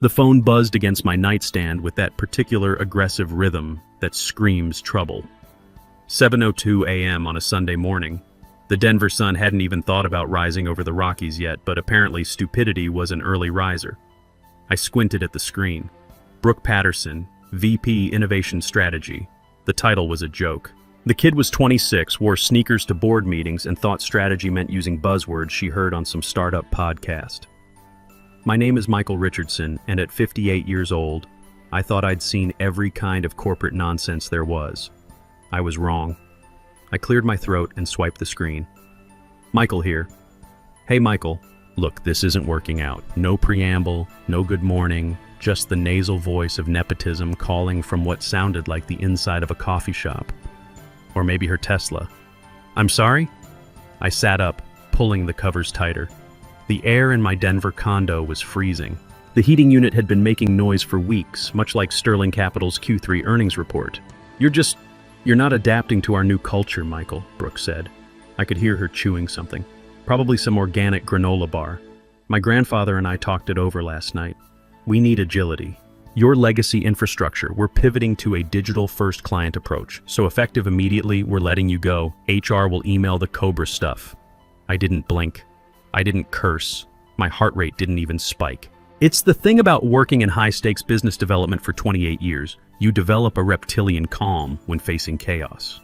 The phone buzzed against my nightstand with that particular aggressive rhythm that screams trouble. 7:02 a.m. on a Sunday morning. The Denver sun hadn't even thought about rising over the Rockies yet, but apparently stupidity was an early riser. I squinted at the screen. Brooke Patterson, VP Innovation Strategy. The title was a joke. The kid was 26, wore sneakers to board meetings, and thought strategy meant using buzzwords she heard on some startup podcast. My name is Michael Richardson, and at 58 years old, I thought I'd seen every kind of corporate nonsense there was. I was wrong. I cleared my throat and swiped the screen. Michael here. Hey Michael, look, this isn't working out. No preamble, no good morning, just the nasal voice of nepotism calling from what sounded like the inside of a coffee shop. Or maybe her Tesla. I'm sorry? I sat up, pulling the covers tighter. The air in my Denver condo was freezing. The heating unit had been making noise for weeks, much like Sterling Capital's Q3 earnings report. You're not adapting to our new culture, Michael, Brooke said. I could hear her chewing something. Probably some organic granola bar. My grandfather and I talked it over last night. We need agility. Your legacy infrastructure, we're pivoting to a digital-first client approach. So effective immediately, we're letting you go. HR will email the Cobra stuff. I didn't blink. I didn't curse. My heart rate didn't even spike. It's the thing about working in high-stakes business development for 28 years. You develop a reptilian calm when facing chaos.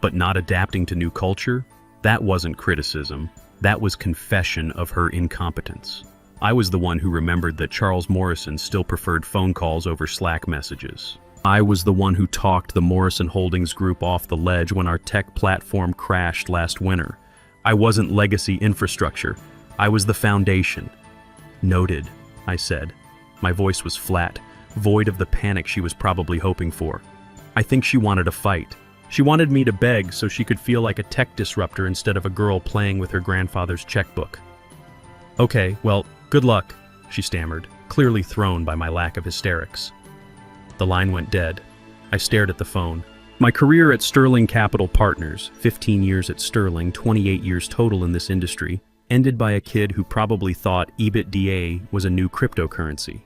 But not adapting to new culture? That wasn't criticism. That was confession of her incompetence. I was the one who remembered that Charles Morrison still preferred phone calls over Slack messages. I was the one who talked the Morrison Holdings Group off the ledge when our tech platform crashed last winter. I wasn't legacy infrastructure. I was the foundation. Noted, I said. My voice was flat, void of the panic she was probably hoping for. I think she wanted a fight. She wanted me to beg so she could feel like a tech disruptor instead of a girl playing with her grandfather's checkbook. Okay, well, good luck, she stammered, clearly thrown by my lack of hysterics. The line went dead. I stared at the phone. My career at Sterling Capital Partners, 15 years at Sterling, 28 years total in this industry, ended by a kid who probably thought EBITDA was a new cryptocurrency.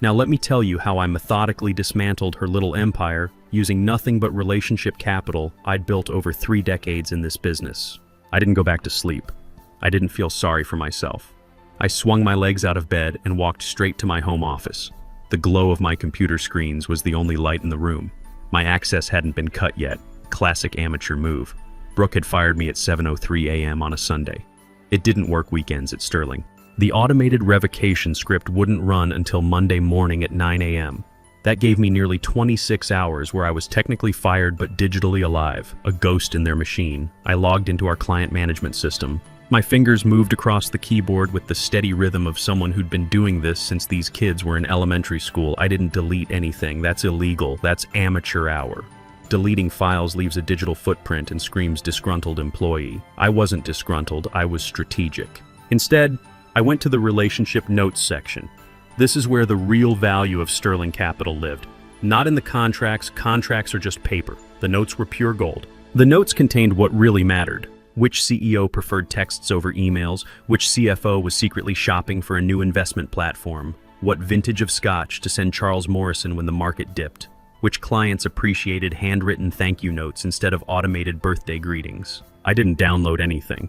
Now let me tell you how I methodically dismantled her little empire using nothing but relationship capital I'd built over 3 decades in this business. I didn't go back to sleep. I didn't feel sorry for myself. I swung my legs out of bed and walked straight to my home office. The glow of my computer screens was the only light in the room. My access hadn't been cut yet. Classic amateur move. Brooke had fired me at 7:03 a.m. on a Sunday. It didn't work weekends at Sterling. The automated revocation script wouldn't run until Monday morning at 9 a.m. That gave me nearly 26 hours where I was technically fired but digitally alive, a ghost in their machine. I logged into our client management system. My fingers moved across the keyboard with the steady rhythm of someone who'd been doing this since these kids were in elementary school. I didn't delete anything. That's illegal. That's amateur hour. Deleting files leaves a digital footprint and screams disgruntled employee. I wasn't disgruntled, I was strategic. Instead, I went to the relationship notes section. This is where the real value of Sterling Capital lived. Not in the contracts. Contracts are just paper. The notes were pure gold. The notes contained what really mattered. Which CEO preferred texts over emails, which CFO was secretly shopping for a new investment platform, what vintage of scotch to send Charles Morrison when the market dipped, which clients appreciated handwritten thank you notes instead of automated birthday greetings. I didn't download anything.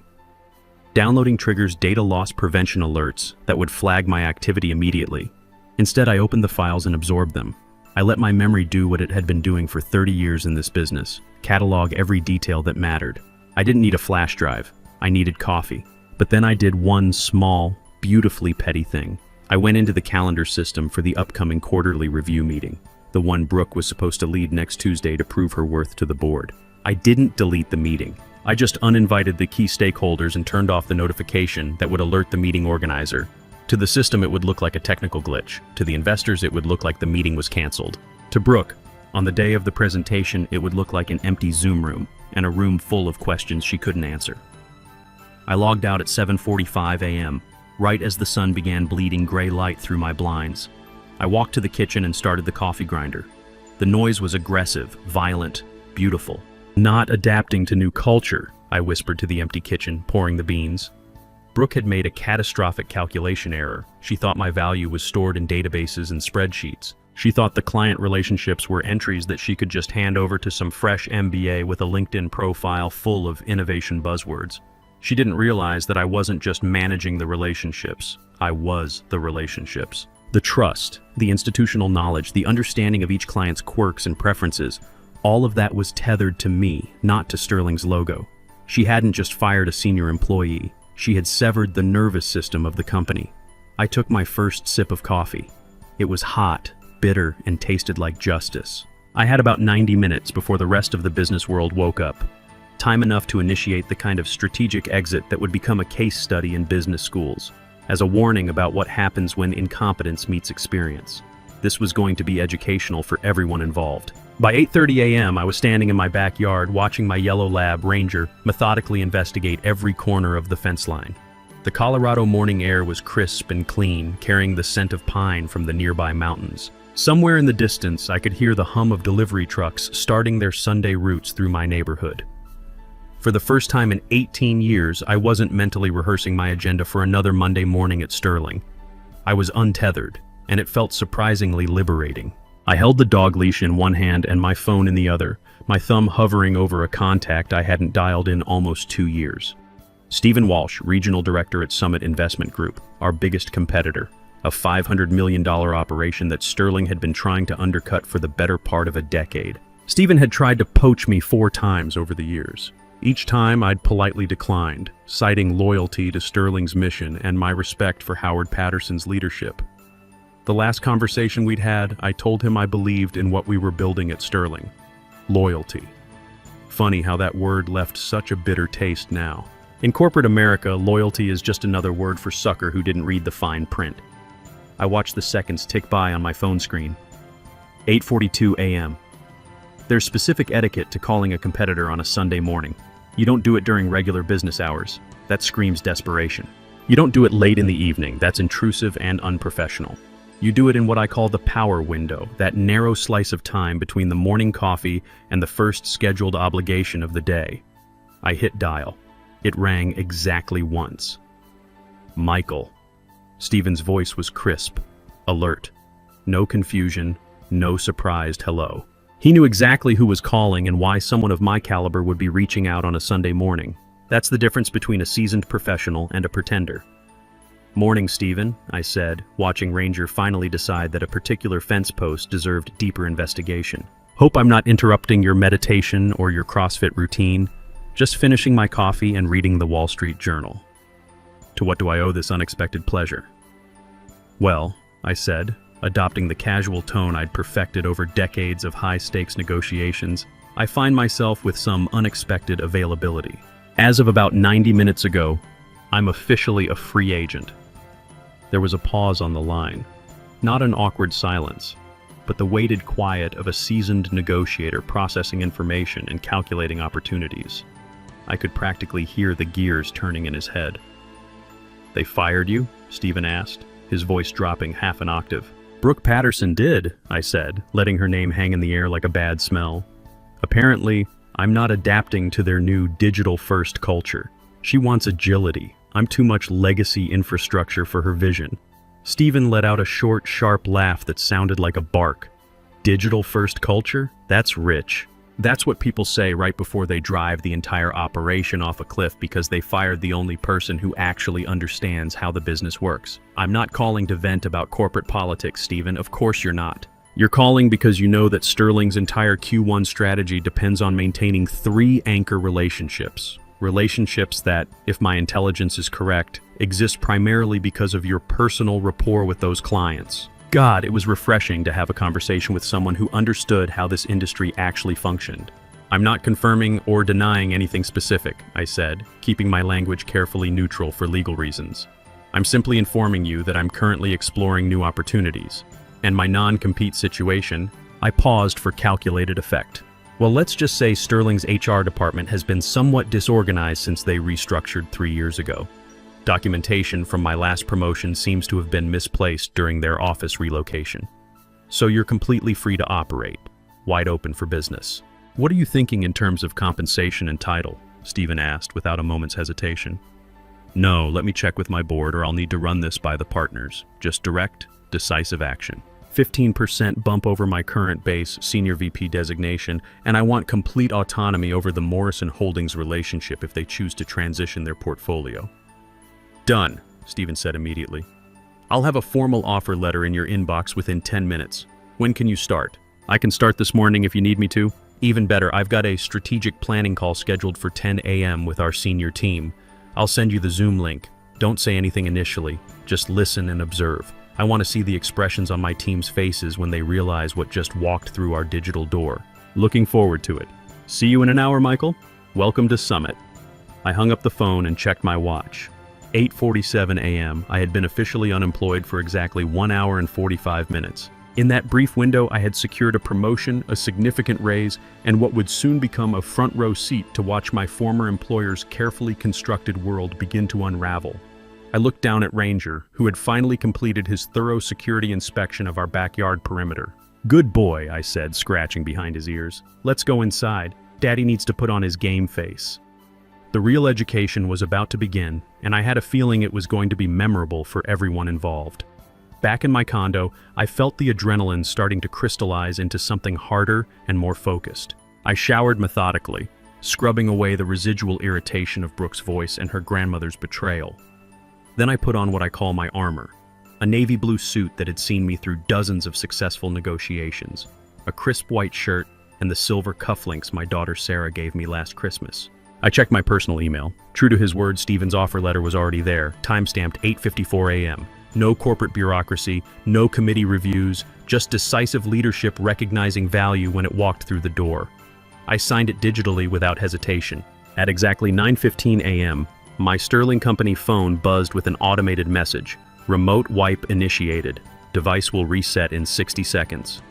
Downloading triggers data loss prevention alerts that would flag my activity immediately. Instead, I opened the files and absorbed them. I let my memory do what it had been doing for 30 years in this business, catalog every detail that mattered. I didn't need a flash drive. I needed coffee. But then I did one small, beautifully petty thing. I went into the calendar system for the upcoming quarterly review meeting, the one Brooke was supposed to lead next Tuesday to prove her worth to the board. I didn't delete the meeting. I just uninvited the key stakeholders and turned off the notification that would alert the meeting organizer. To the system, it would look like a technical glitch. To the investors, it would look like the meeting was canceled. To Brooke, on the day of the presentation, it would look like an empty Zoom room and a room full of questions she couldn't answer. I logged out at 7:45 a.m., right as the sun began bleeding gray light through my blinds. I walked to the kitchen and started the coffee grinder. The noise was aggressive, violent, beautiful. Not adapting to new culture, I whispered to the empty kitchen, pouring the beans. Brooke had made a catastrophic calculation error. She thought my value was stored in databases and spreadsheets. She thought the client relationships were entries that she could just hand over to some fresh MBA with a LinkedIn profile full of innovation buzzwords. She didn't realize that I wasn't just managing the relationships. I was the relationships. The trust, the institutional knowledge, the understanding of each client's quirks and preferences, all of that was tethered to me, not to Sterling's logo. She hadn't just fired a senior employee. She had severed the nervous system of the company. I took my first sip of coffee. It was hot, bitter, and tasted like justice. I had about 90 minutes before the rest of the business world woke up. Time enough to initiate the kind of strategic exit that would become a case study in business schools, as a warning about what happens when incompetence meets experience. This was going to be educational for everyone involved. By 8:30 a.m., I was standing in my backyard watching my yellow lab, Ranger, methodically investigate every corner of the fence line. The Colorado morning air was crisp and clean, carrying the scent of pine from the nearby mountains. Somewhere in the distance, I could hear the hum of delivery trucks starting their Sunday routes through my neighborhood. For the first time in 18 years, I wasn't mentally rehearsing my agenda for another Monday morning at Sterling. I was untethered, and it felt surprisingly liberating. I held the dog leash in one hand and my phone in the other, my thumb hovering over a contact I hadn't dialed in almost 2 years. Stephen Walsh, Regional Director at Summit Investment Group, our biggest competitor, a $500 million operation that Sterling had been trying to undercut for the better part of a decade. Stephen had tried to poach me 4 times over the years. Each time I'd politely declined, citing loyalty to Sterling's mission and my respect for Howard Patterson's leadership. The last conversation we'd had, I told him I believed in what we were building at Sterling. Loyalty. Funny how that word left such a bitter taste now. In corporate America, loyalty is just another word for sucker who didn't read the fine print. I watched the seconds tick by on my phone screen. 8:42 a.m. There's specific etiquette to calling a competitor on a Sunday morning. You don't do it during regular business hours. That screams desperation. You don't do it late in the evening. That's intrusive and unprofessional. You do it in what I call the power window, that narrow slice of time between the morning coffee and the first scheduled obligation of the day. I hit dial. It rang exactly once. Michael. Stephen's voice was crisp, alert. No confusion, no surprised hello. He knew exactly who was calling and why someone of my caliber would be reaching out on a Sunday morning. That's the difference between a seasoned professional and a pretender. "Morning, Stephen," I said, watching Ranger finally decide that a particular fence post deserved deeper investigation. "Hope I'm not interrupting your meditation or your CrossFit routine. Just finishing my coffee and reading the Wall Street Journal. To what do I owe this unexpected pleasure?" "Well," I said, adopting the casual tone I'd perfected over decades of high-stakes negotiations, "I find myself with some unexpected availability. As of about 90 minutes ago, I'm officially a free agent." There was a pause on the line. Not an awkward silence, but the weighted quiet of a seasoned negotiator processing information and calculating opportunities. I could practically hear the gears turning in his head. "They fired you?" Stephen asked, his voice dropping half an octave. "Brooke Patterson did," I said, letting her name hang in the air like a bad smell. "Apparently, I'm not adapting to their new digital-first culture. She wants agility. I'm too much legacy infrastructure for her vision." Stephen let out a short, sharp laugh that sounded like a bark. "Digital-first culture? That's rich. That's what people say right before they drive the entire operation off a cliff because they fired the only person who actually understands how the business works. I'm not calling to vent about corporate politics, Stephen. Of course you're not. You're calling because you know that Sterling's entire Q1 strategy depends on maintaining 3 anchor relationships. Relationships that, if my intelligence is correct, exist primarily because of your personal rapport with those clients. God, it was refreshing to have a conversation with someone who understood how this industry actually functioned. "I'm not confirming or denying anything specific," I said, keeping my language carefully neutral for legal reasons. "I'm simply informing you that I'm currently exploring new opportunities. And my non-compete situation," I paused for calculated effect. "Well, let's just say Sterling's HR department has been somewhat disorganized since they restructured 3 years ago. Documentation from my last promotion seems to have been misplaced during their office relocation. So you're completely free to operate, wide open for business. What are you thinking in terms of compensation and title?" Stephen asked without a moment's hesitation. No, let me check with my board or I'll need to run this by the partners. Just direct, decisive action. 15% bump over my current base senior VP designation, and I want complete autonomy over the Morrison Holdings relationship if they choose to transition their portfolio. Done, Stephen said immediately. I'll have a formal offer letter in your inbox within 10 minutes. When can you start? I can start this morning if you need me to. Even better, I've got a strategic planning call scheduled for 10 a.m. with our senior team. I'll send you the Zoom link. Don't say anything initially. Just listen and observe. I want to see the expressions on my team's faces when they realize what just walked through our digital door. Looking forward to it. See you in an hour, Michael. Welcome to Summit. I hung up the phone and checked my watch. 8:47 a.m. I had been officially unemployed for exactly 1 hour and 45 minutes. In that brief window, I had secured a promotion, a significant raise, and what would soon become a front-row seat to watch my former employer's carefully constructed world begin to unravel. I looked down at Ranger, who had finally completed his thorough security inspection of our backyard perimeter. "Good boy," I said, scratching behind his ears. "Let's go inside. Daddy needs to put on his game face." The real education was about to begin, and I had a feeling it was going to be memorable for everyone involved. Back in my condo, I felt the adrenaline starting to crystallize into something harder and more focused. I showered methodically, scrubbing away the residual irritation of Brooke's voice and her grandmother's betrayal. Then I put on what I call my armor, a navy blue suit that had seen me through dozens of successful negotiations, a crisp white shirt, and the silver cufflinks my daughter Sarah gave me last Christmas. I checked my personal email. True to his word, Stephen's offer letter was already there, time-stamped 8:54 a.m. No corporate bureaucracy, no committee reviews, just decisive leadership recognizing value when it walked through the door. I signed it digitally without hesitation. At exactly 9:15 a.m., my Sterling Company phone buzzed with an automated message. Remote wipe initiated. Device will reset in 60 seconds.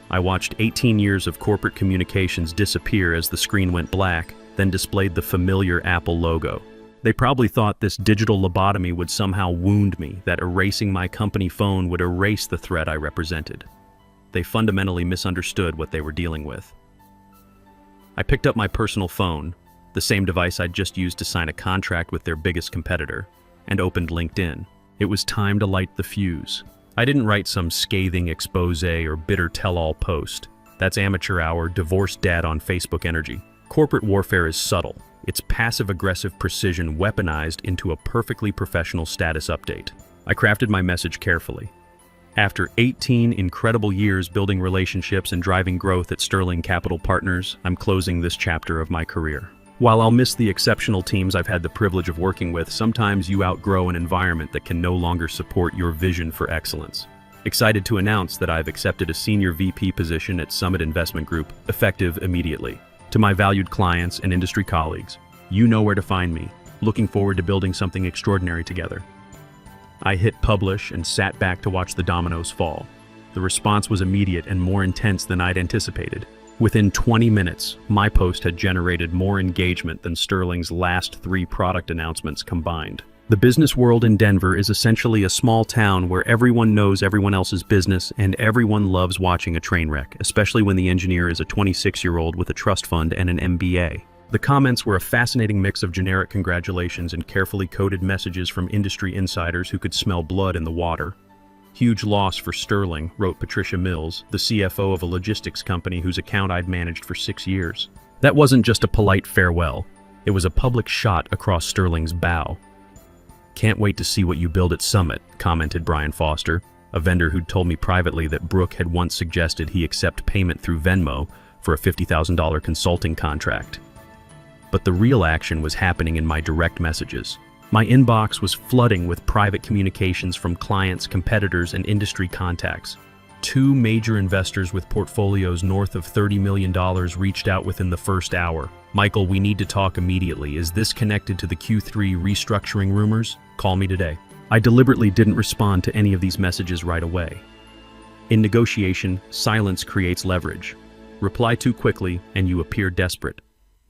I watched 18 years of corporate communications disappear as the screen went black, then displayed the familiar Apple logo. They probably thought this digital lobotomy would somehow wound me, that erasing my company phone would erase the threat I represented. They fundamentally misunderstood what they were dealing with. I picked up my personal phone, the same device I'd just used to sign a contract with their biggest competitor, and opened LinkedIn. It was time to light the fuse. I didn't write some scathing expose or bitter tell-all post. That's amateur hour, divorced dad on Facebook energy. Corporate warfare is subtle. It's passive-aggressive precision weaponized into a perfectly professional status update. I crafted my message carefully. After 18 incredible years building relationships and driving growth at Sterling Capital Partners, I'm closing this chapter of my career. While I'll miss the exceptional teams I've had the privilege of working with, sometimes you outgrow an environment that can no longer support your vision for excellence. Excited to announce that I've accepted a senior VP position at Summit Investment Group, effective immediately. To my valued clients and industry colleagues, you know where to find me. Looking forward to building something extraordinary together. I hit publish and sat back to watch the dominoes fall. The response was immediate and more intense than I'd anticipated. Within 20 minutes, my post had generated more engagement than Sterling's last 3 product announcements combined. The business world in Denver is essentially a small town where everyone knows everyone else's business and everyone loves watching a train wreck, especially when the engineer is a 26-year-old with a trust fund and an MBA. The comments were a fascinating mix of generic congratulations and carefully coded messages from industry insiders who could smell blood in the water. "Huge loss for Sterling," wrote Patricia Mills, the CFO of a logistics company whose account I'd managed for 6 years. That wasn't just a polite farewell. It was a public shot across Sterling's bow. "Can't wait to see what you build at Summit," commented Brian Foster, a vendor who'd told me privately that Brooke had once suggested he accept payment through Venmo for a $50,000 consulting contract. But the real action was happening in my direct messages. My inbox was flooding with private communications from clients, competitors, and industry contacts. 2 major investors with portfolios north of $30 million reached out within the first hour. "Michael, we need to talk immediately. Is this connected to the Q3 restructuring rumors? Call me today." I deliberately didn't respond to any of these messages right away. In negotiation, silence creates leverage. Reply too quickly and you appear desperate.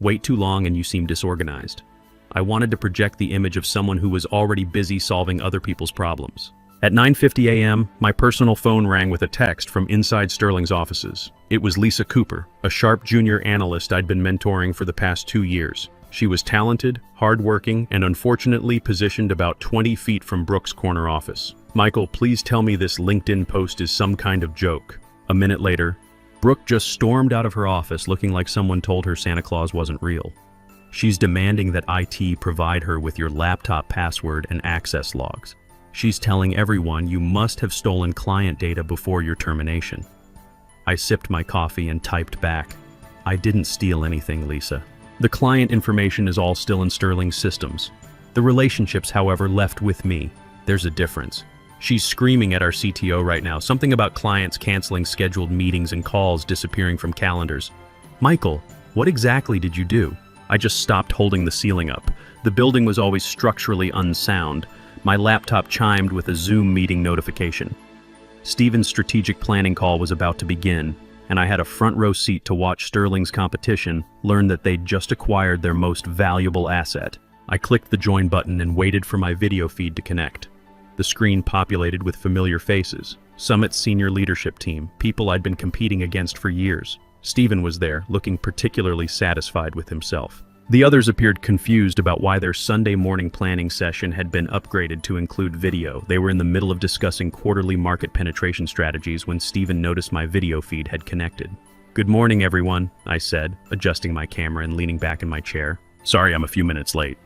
Wait too long and you seem disorganized. I wanted to project the image of someone who was already busy solving other people's problems. At 9:50 a.m., my personal phone rang with a text from inside Sterling's offices. It was Lisa Cooper, a sharp junior analyst I'd been mentoring for the past 2 years. She was talented, hardworking, and unfortunately positioned about 20 feet from Brooke's corner office. "Michael, please tell me this LinkedIn post is some kind of joke." A minute later, Brooke just stormed out of her office looking like someone told her Santa Claus wasn't real. She's demanding that IT provide her with your laptop password and access logs. She's telling everyone you must have stolen client data before your termination. I sipped my coffee and typed back, "I didn't steal anything, Lisa. The client information is all still in Sterling's systems. The relationships, however, left with me. There's a difference." She's screaming at our CTO right now, something about clients canceling scheduled meetings and calls disappearing from calendars. "Michael, what exactly did you do?" I just stopped holding the ceiling up. The building was always structurally unsound. My laptop chimed with a Zoom meeting notification. Stephen's strategic planning call was about to begin, and I had a front row seat to watch Sterling's competition learn that they'd just acquired their most valuable asset. I clicked the join button and waited for my video feed to connect. The screen populated with familiar faces. Summit's senior leadership team, people I'd been competing against for years. Stephen was there, looking particularly satisfied with himself. The others appeared confused about why their Sunday morning planning session had been upgraded to include video. They were in the middle of discussing quarterly market penetration strategies when Stephen noticed my video feed had connected. "Good morning, everyone," I said, adjusting my camera and leaning back in my chair. "Sorry I'm a few minutes late."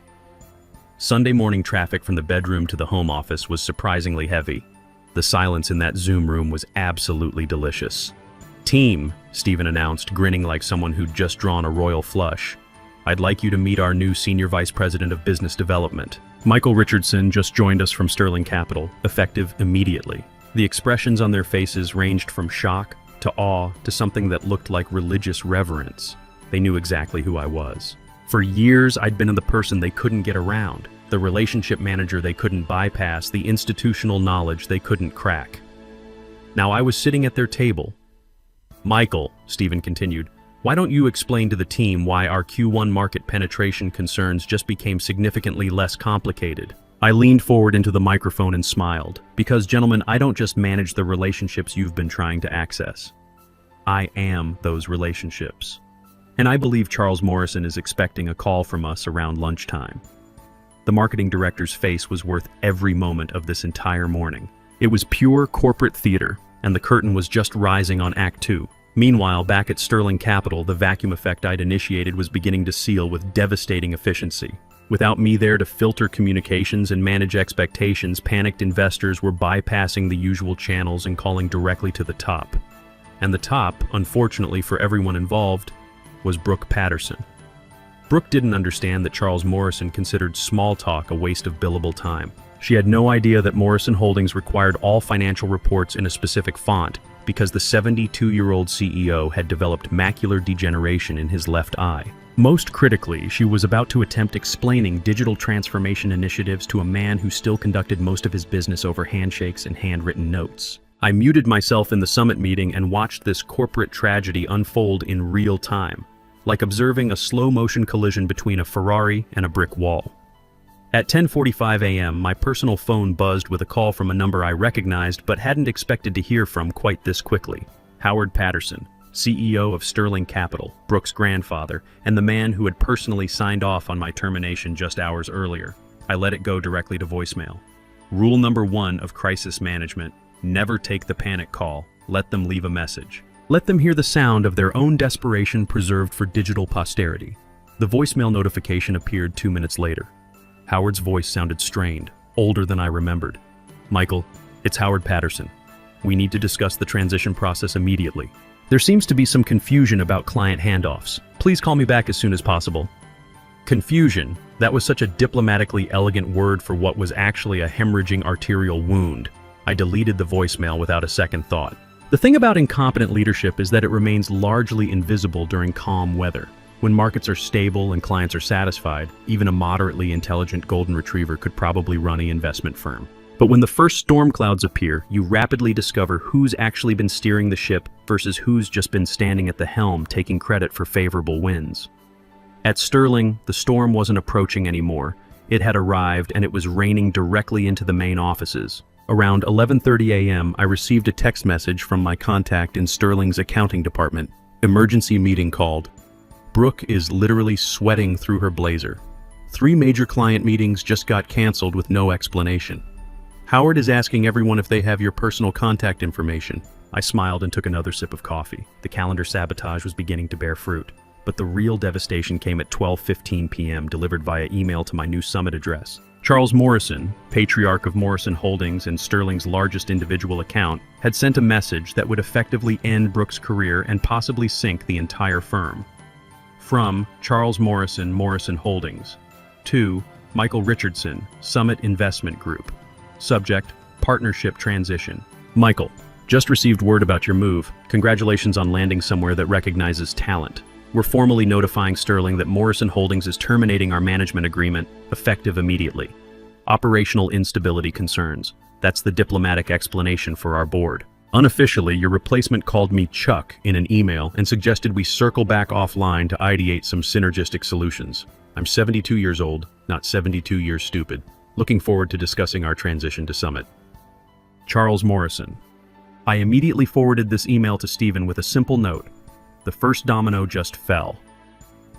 Sunday morning traffic from the bedroom to the home office was surprisingly heavy. The silence in that Zoom room was absolutely delicious. "Team," Stephen announced, grinning like someone who'd just drawn a royal flush. "I'd like you to meet our new Senior Vice President of Business Development. Michael Richardson just joined us from Sterling Capital, effective immediately." The expressions on their faces ranged from shock to awe to something that looked like religious reverence. They knew exactly who I was. For years, I'd been the person they couldn't get around, the relationship manager they couldn't bypass, the institutional knowledge they couldn't crack. Now I was sitting at their table. "Michael," Stephen continued, "why don't you explain to the team why our Q1 market penetration concerns just became significantly less complicated?" I leaned forward into the microphone and smiled. "Because, gentlemen, I don't just manage the relationships you've been trying to access. I am those relationships. And I believe Charles Morrison is expecting a call from us around lunchtime." The marketing director's face was worth every moment of this entire morning. It was pure corporate theater, and the curtain was just rising on Act 2. Meanwhile, back at Sterling Capital, the vacuum effect I'd initiated was beginning to seal with devastating efficiency. Without me there to filter communications and manage expectations, panicked investors were bypassing the usual channels and calling directly to the top. And the top, unfortunately for everyone involved, was Brooke Patterson. Brooke didn't understand that Charles Morrison considered small talk a waste of billable time. She had no idea that Morrison Holdings required all financial reports in a specific font because the 72-year-old CEO had developed macular degeneration in his left eye. Most critically, she was about to attempt explaining digital transformation initiatives to a man who still conducted most of his business over handshakes and handwritten notes. I muted myself in the summit meeting and watched this corporate tragedy unfold in real time, like observing a slow-motion collision between a Ferrari and a brick wall. At 10:45 a.m., my personal phone buzzed with a call from a number I recognized but hadn't expected to hear from quite this quickly. Howard Patterson, CEO of Sterling Capital, Brooke's grandfather, and the man who had personally signed off on my termination just hours earlier. I let it go directly to voicemail. Rule number 1 of crisis management: never take the panic call. Let them leave a message. Let them hear the sound of their own desperation preserved for digital posterity. The voicemail notification appeared 2 minutes later. Howard's voice sounded strained, older than I remembered. "Michael, it's Howard Patterson. We need to discuss the transition process immediately. There seems to be some confusion about client handoffs. Please call me back as soon as possible." Confusion, that was such a diplomatically elegant word for what was actually a hemorrhaging arterial wound. I deleted the voicemail without a second thought. The thing about incompetent leadership is that it remains largely invisible during calm weather. When markets are stable and clients are satisfied, even a moderately intelligent golden retriever could probably run an investment firm. But when the first storm clouds appear, you rapidly discover who's actually been steering the ship versus who's just been standing at the helm taking credit for favorable winds. At Sterling, the storm wasn't approaching anymore. It had arrived and it was raining directly into the main offices. Around 11:30 a.m., I received a text message from my contact in Sterling's accounting department. "Emergency meeting called. Brooke is literally sweating through her blazer. 3 major client meetings just got canceled with no explanation. Howard is asking everyone if they have your personal contact information. I smiled and took another sip of coffee. The calendar sabotage was beginning to bear fruit. But the real devastation came at 12:15 p.m., delivered via email to my new Summit address. Charles Morrison, patriarch of Morrison Holdings and Sterling's largest individual account, had sent a message that would effectively end Brooke's career and possibly sink the entire firm. From Charles Morrison, Morrison Holdings. To Michael Richardson, Summit Investment Group. Subject, Partnership Transition. Michael, just received word about your move. Congratulations on landing somewhere that recognizes talent. We're formally notifying Sterling that Morrison Holdings is terminating our management agreement, effective immediately. Operational instability concerns. That's the diplomatic explanation for our board. Unofficially, your replacement called me Chuck in an email and suggested we circle back offline to ideate some synergistic solutions. I'm 72 years old, not 72 years stupid. Looking forward to discussing our transition to Summit. Charles Morrison. I immediately forwarded this email to Stephen with a simple note. The first domino just fell.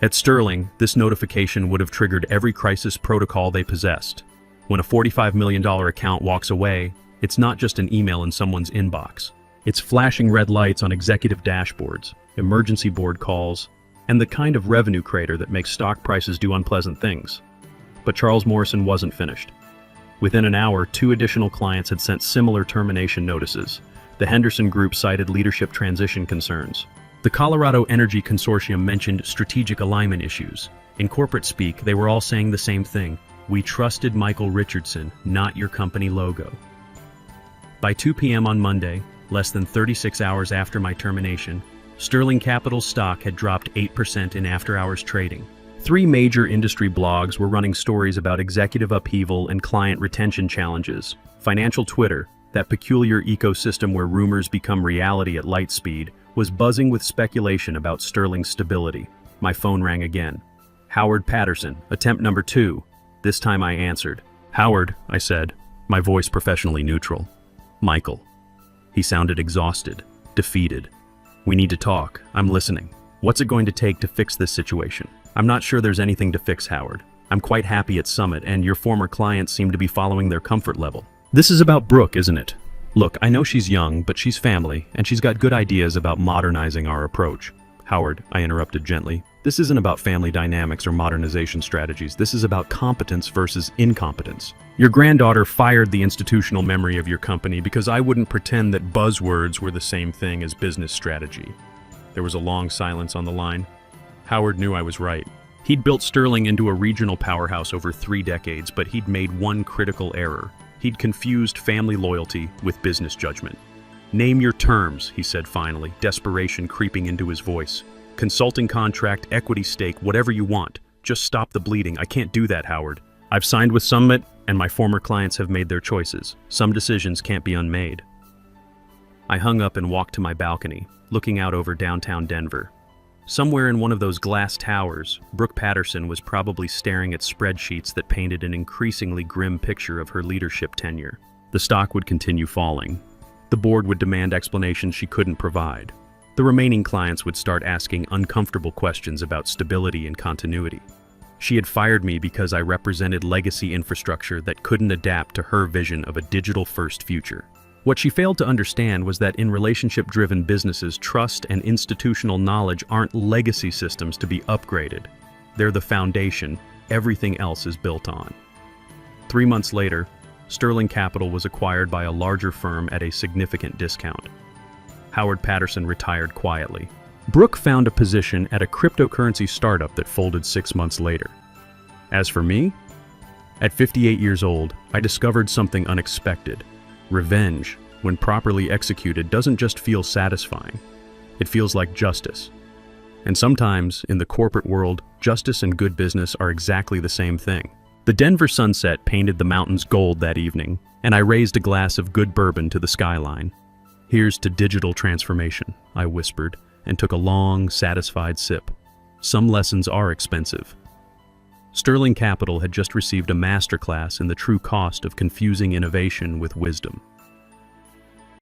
At Sterling, this notification would have triggered every crisis protocol they possessed. When a $45 million account walks away, it's not just an email in someone's inbox. It's flashing red lights on executive dashboards, emergency board calls, and the kind of revenue crater that makes stock prices do unpleasant things. But Charles Morrison wasn't finished. Within an hour, 2 additional clients had sent similar termination notices. The Henderson Group cited leadership transition concerns. The Colorado Energy Consortium mentioned strategic alignment issues. In corporate speak, they were all saying the same thing. We trusted Michael Richardson, not your company logo. By 2 p.m. on Monday, less than 36 hours after my termination, Sterling Capital's stock had dropped 8% in after-hours trading. 3 major industry blogs were running stories about executive upheaval and client retention challenges. Financial Twitter, that peculiar ecosystem where rumors become reality at light speed, was buzzing with speculation about Sterling's stability. My phone rang again. Howard Patterson, attempt number 2. This time I answered. Howard, I said, my voice professionally neutral. Michael. He sounded exhausted, defeated. We need to talk. I'm listening. What's it going to take to fix this situation? I'm not sure there's anything to fix, Howard. I'm quite happy at Summit, and your former clients seem to be following their comfort level. This is about Brooke, isn't it? Look, I know she's young, but she's family, and she's got good ideas about modernizing our approach. Howard, I interrupted gently, this isn't about family dynamics or modernization strategies. This is about competence versus incompetence. Your granddaughter fired the institutional memory of your company because I wouldn't pretend that buzzwords were the same thing as business strategy. There was a long silence on the line. Howard knew I was right. He'd built Sterling into a regional powerhouse over 3 decades, but he'd made one critical error. He'd confused family loyalty with business judgment. Name your terms, he said finally, desperation creeping into his voice. Consulting contract, equity stake, whatever you want. Just stop the bleeding. I can't do that, Howard. I've signed with Summit, and my former clients have made their choices. Some decisions can't be unmade. I hung up and walked to my balcony, looking out over downtown Denver. Somewhere in one of those glass towers, Brooke Patterson was probably staring at spreadsheets that painted an increasingly grim picture of her leadership tenure. The stock would continue falling. The board would demand explanations she couldn't provide. The remaining clients would start asking uncomfortable questions about stability and continuity. She had fired me because I represented legacy infrastructure that couldn't adapt to her vision of a digital-first future. What she failed to understand was that in relationship-driven businesses, trust and institutional knowledge aren't legacy systems to be upgraded. They're the foundation everything else is built on. 3 months later, Sterling Capital was acquired by a larger firm at a significant discount. Howard Patterson retired quietly. Brooke found a position at a cryptocurrency startup that folded 6 months later. As for me, at 58 years old, I discovered something unexpected. Revenge, when properly executed, doesn't just feel satisfying. It feels like justice. And sometimes, in the corporate world, justice and good business are exactly the same thing. The Denver sunset painted the mountains gold that evening, and I raised a glass of good bourbon to the skyline. Here's to digital transformation, I whispered, and took a long, satisfied sip. Some lessons are expensive. Sterling Capital had just received a masterclass in the true cost of confusing innovation with wisdom.